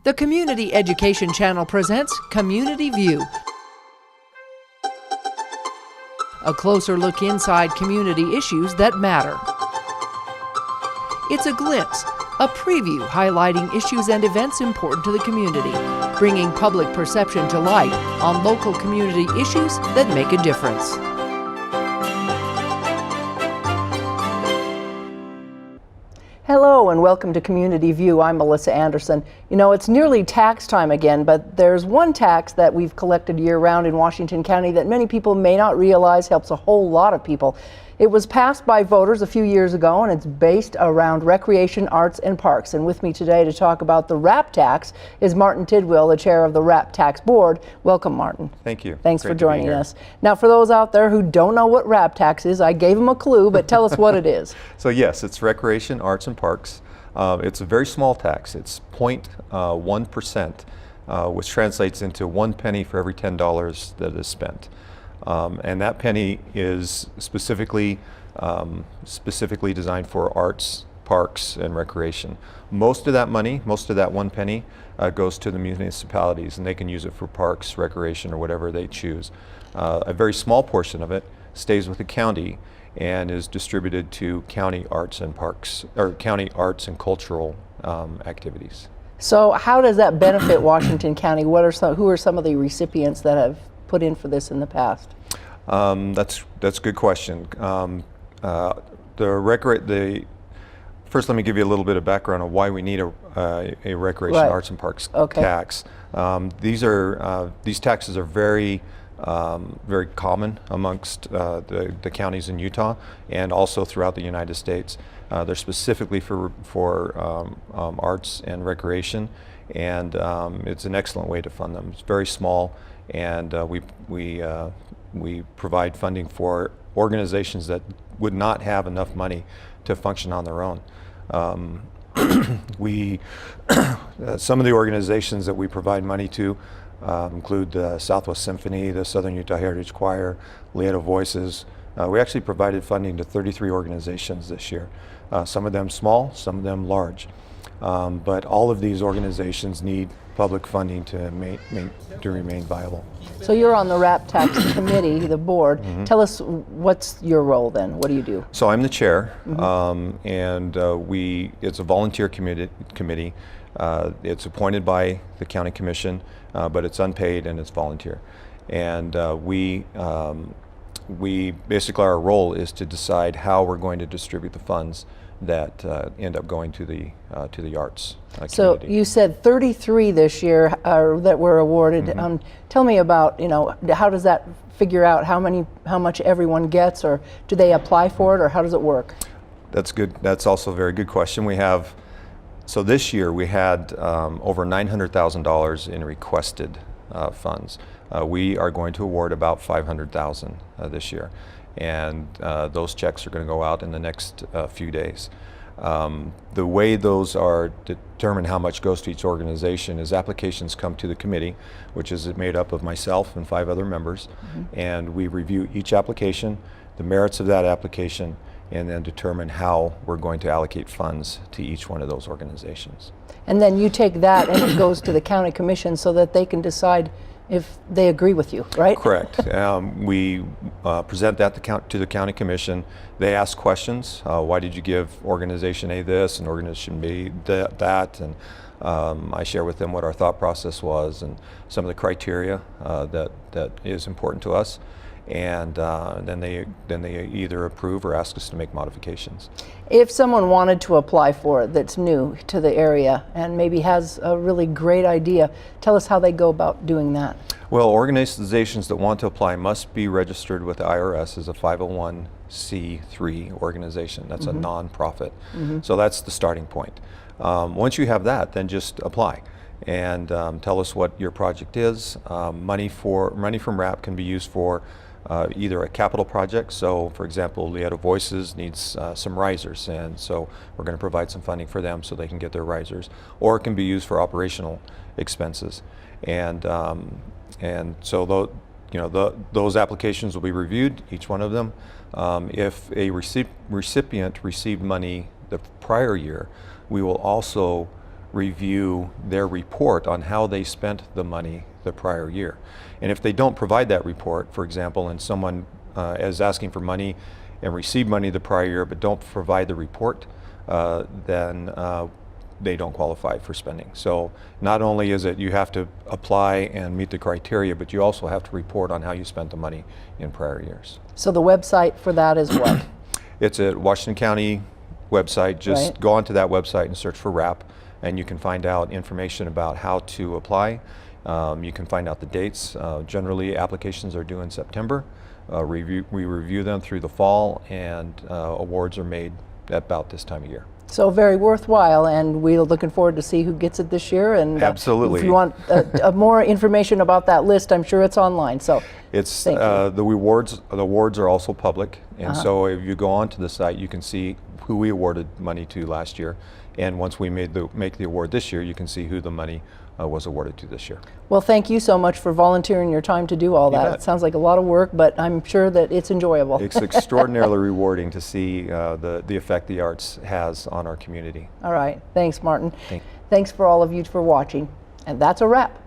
The Community Education Channel presents Community View, a closer look inside community issues that matter. It's a glimpse, a preview highlighting issues and events important to the community, bringing public perception to light on local community issues that make a difference. Hello and welcome to Community View. I'm Melissa Anderson. You know, it's nearly tax time again, but there's one tax that we've collected year-round in Washington County that many people may not realize helps a whole lot of people. It was passed by voters a few years ago, and it's based around recreation, arts, and parks. And with me today to talk about the RAP tax is Martin Tidwell, the chair of the RAP Tax Board. Welcome, Martin. Thank you. Thanks for joining us. Now, for those out there who don't know what RAP tax is, I gave them a clue, but tell us what it is. So yes, it's recreation, arts, and parks. It's a very small tax. It's 0.1%, which translates into 1 penny for every $10 that is spent. And that penny is specifically designed for arts, parks, and recreation. Most of that money, most of that 1 penny, goes to the municipalities, and they can use it for parks, recreation, or whatever they choose. A very small portion of it stays with the county and is distributed to county arts and parks, or county arts and cultural activities. So how does that benefit Washington County? Who are some of the recipients that have put in for this in the past? That's a good question. First, let me give you a little bit of background on why we need a recreation, arts, and parks tax. These taxes are very common amongst the counties in Utah and also throughout the United States. They're specifically for arts and recreation, and it's an excellent way to fund them. It's very small, and we provide funding for organizations that would not have enough money to function on their own. Some of the organizations that we provide money to include the Southwest Symphony, the Southern Utah Heritage Choir, Lieto Voices. We actually provided funding to 33 organizations this year. Some of them small, some of them large. But all of these organizations need public funding to remain viable. So you're on the RAP Tax Committee, the board. Mm-hmm. Tell us, what's your role then? What do you do? So I'm the chair, and it's a volunteer committee. It's appointed by the county commission, but it's unpaid and it's volunteer. And we basically, our role is to decide how we're going to distribute the funds that end up going to the arts community. So you said 33 this year that were awarded. Mm-hmm. Tell me about, how does that figure out how much everyone gets, or do they apply for it, or how does it work? That's good. That's also a very good question. So this year we had over $900,000 in requested funds. We are going to award about $500,000 this year. And those checks are going to go out in the next few days. The way those are determined, how much goes to each organization, is applications come to the committee, which is made up of myself and 5 other members, and we review each application, the merits of that application, and then determine how we're going to allocate funds to each one of those organizations. And then you take that and it goes to the county commission so that they can decide if they agree with you, right? Correct. We present that to the county commission. They ask questions. Why did you give organization A this and organization B that? And I share with them what our thought process was and some of the criteria that is important to us. And then they either approve or ask us to make modifications. If someone wanted to apply for it that's new to the area and maybe has a really great idea, tell us how they go about doing that. Well, organizations that want to apply must be registered with the IRS as a 501c3 organization. That's a non-profit. So that's the starting point. Once you have that, then just apply and tell us what your project is. Money from RAP can be used for either a capital project. So for example, Lieto Voices needs some risers, and so we're going to provide some funding for them so they can get their risers, or it can be used for operational expenses. And so those applications will be reviewed, each one of them. If a recipient received money the prior year, we will also review their report on how they spent the money the prior year. And if they don't provide that report, for example, and someone is asking for money and received money the prior year but don't provide the report, then they don't qualify for spending. So not only is it you have to apply and meet the criteria, but you also have to report on how you spent the money in prior years. So the website for that is what? It's at Washington County website. Just go onto that website and search for WRAP, and you can find out information about how to apply. You can find out the dates. Generally, applications are due in September. We review them through the fall, and awards are made at about this time of year. So very worthwhile, and we're looking forward to see who gets it this year. And absolutely, if you want more information about that list, I'm sure it's online. So it's the awards. The awards are also public, and so if you go onto the site, you can see who we awarded money to last year, and once we make the award this year, you can see who the money was awarded to this year. Well, thank you so much for volunteering your time to do all that. It sounds like a lot of work, but I'm sure that it's enjoyable. It's extraordinarily rewarding to see the effect the arts has on our community. All right. Thanks, Martin. Thanks for all of you for watching. And that's a wrap.